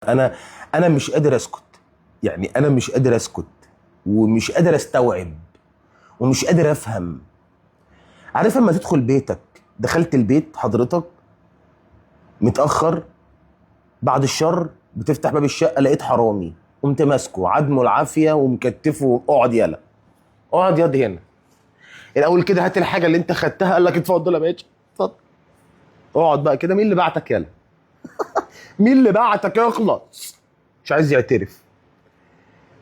انا انا مش قادر اسكت. يعني انا مش قادر اسكت ومش قادر استوعب ومش قادر افهم. عارف اما تدخل بيتك، دخلت البيت حضرتك متاخر بعد الشر، بتفتح باب الشقه لقيت حرامي، قمت ماسكه عدمه العافيه ومكتفه، اقعد يلا، اقعد ياض هنا الاول كده، هات الحاجه اللي انت خدتها. قال لك اتفضل يا باشا اتفضل، اقعد بقى كده. مين اللي بعتك يلا؟ مين اللي بعتك؟ اخلص، مش عايز يعترف.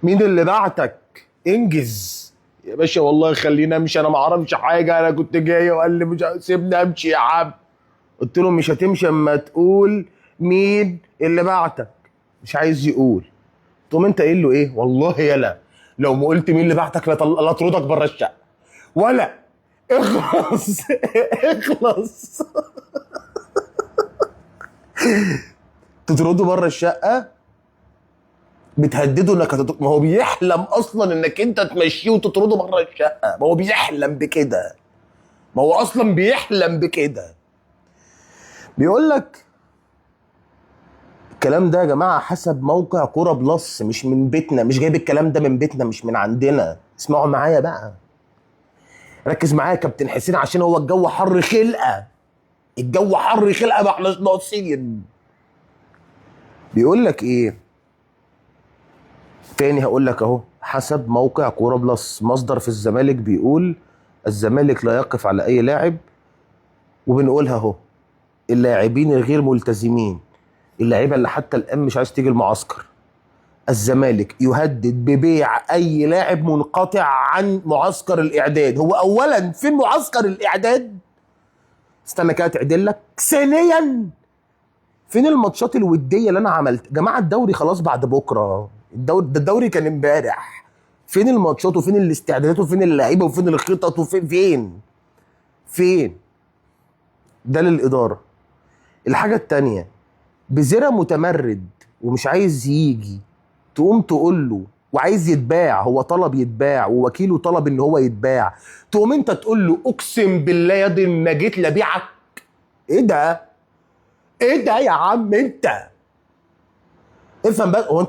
مين اللي بعتك؟ انجز يا باشا. والله خليني امشي، انا ما اعرفش حاجه، انا كنت جاي وقال لي مش سيبني امشي يا عم. قلت له مش هتمشي اما تقول مين اللي بعتك. مش عايز يقول. تقوم انت قايل له ايه؟ والله يلا لو ما قلت مين اللي بعتك لا اطردك بره الشقه ولا. اخلص اخلص. تطرده بره الشقه، بتهدده انك ما هو بيحلم اصلا انك انت تمشيه وتطرده بره الشقه. ما هو بيحلم بكده، ما هو اصلا بيحلم بكده. بيقول لك الكلام ده يا جماعه حسب موقع كوره بلس، مش من بيتنا، مش جايب الكلام ده من بيتنا، مش من عندنا. اسمعوا معايا بقى، ركز معايا يا كابتن حسين، عشان هو الجو حر خلقه، الجو حر خلقه، ما احناش ناقصين. بيقول لك ايه تاني؟ هقول لك اهو، حسب موقع كوره بلس، مصدر في الزمالك بيقول الزمالك لا يقف على اي لاعب، وبنقولها اهو، اللاعبين الغير ملتزمين، اللعيبه اللي حتى الان مش عايز تيجي المعسكر. الزمالك يهدد ببيع اي لاعب منقطع عن معسكر الاعداد. هو اولا فين معسكر الاعداد؟ استنى كده تعدل لك. ثانيا فين الماتشات الوديه اللي انا عملت؟ جماعه الدوري خلاص بعد بكره، الدوري كان امبارح. فين الماتشات وفين الاستعدادات وفين اللعيبه وفين الخطط وفين ده للاداره. الحاجه التانيه، بزيرة متمرد ومش عايز يجي، تقوم تقول له وعايز يتباع، هو طلب يتباع ووكيله طلب ان هو يتباع، تقوم انت تقول له اقسم بالله يا دي ما جيت لبيعك. ايه ده؟ ايه ده يا عم انت؟ افهم بقى، هو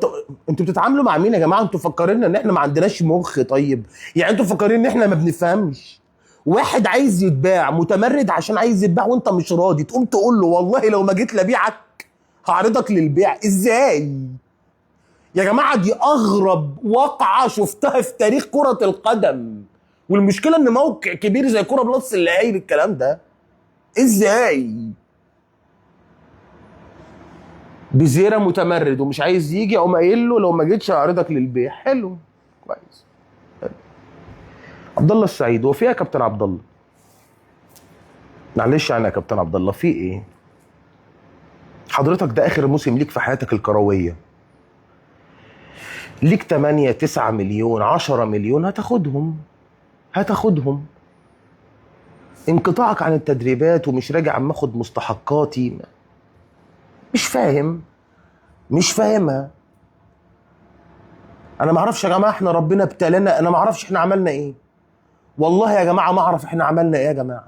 انتوا بتتعاملوا مع مين يا جماعه؟ انتوا فكرين ان احنا ما عندناش مخ؟ طيب يعني انتوا فكرين ان احنا ما بنفهمش؟ واحد عايز يتباع متمرد عشان عايز يتباع وانت مش راضي، تقوم تقول له والله لو ما جيت لبيعك هعرضك للبيع. ازاي يا جماعه؟ دي اغرب واقعه شفتها في تاريخ كره القدم، والمشكله ان موقع كبير زي كوره بلس اللي قايل الكلام ده. ازاي بزيرة متمرد ومش عايز يجي، اقوم قايل له لو ما جيتش هعرضك للبيع؟ حلو، كويس. عبد الله السعيد، هو في ايه يا كابتن عبد الله؟ معلش انا يا كابتن عبد الله، في ايه؟ حضرتك ده اخر موسم ليك في حياتك الكرويه، ليك 8 9 مليون 10 مليون هتاخدهم. انقطاعك عن التدريبات ومش راجع عم اخد مستحقاتي، مش فاهم، مش فاهمها. انا ما اعرفش يا جماعه، احنا ربنا ابتلانا، انا ما اعرفش احنا عملنا ايه. والله يا جماعه ما اعرف احنا عملنا ايه يا جماعه،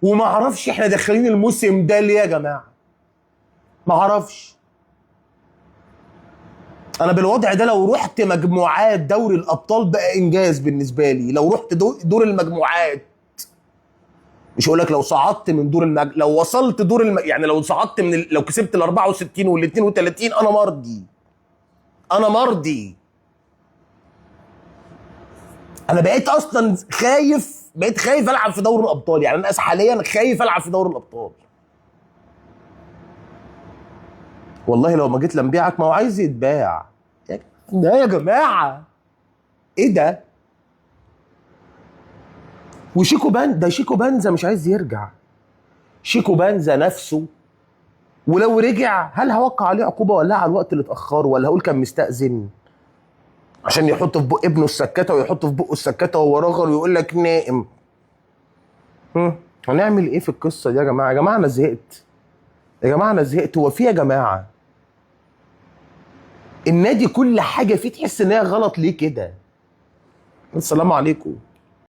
وما اعرفش احنا داخلين الموسم ده ليه يا جماعه، ما اعرفش. انا بالوضع ده لو رحت مجموعات دوري الابطال بقى انجاز بالنسبه لي. لو رحت دور المجموعات، مش هقول لك لو صعدت من لو وصلت يعني لو صعدت لو كسبت ال 64 وال 32 انا مرضي، انا مرضي. انا بقيت اصلا خايف، بقيت خايف العب في دوري الابطال. يعني انا حاليا خايف العب في دوري الابطال. والله لو ما جيت لنبيعك، ما هو عايز يتباع. ده يا جماعه ايه ده؟ وشيكو ده شيكو بنزا مش عايز يرجع. شيكو بنزا نفسه، ولو رجع هل هوقع عليه عقوبه ولا على الوقت اللي اتاخره، ولا هقول كان مستأذن عشان يحط في بق ابنه السكته ويحط في بقه السكته وهو راغر ويقول لك نائم؟ هنعمل ايه في القصه دي يا جماعه؟ يا جماعه انا زهقت، يا جماعه انا زهقت. هو في يا جماعه النادي كل حاجه فيه تحس ان هي غلط، ليه كده؟ السلام عليكم.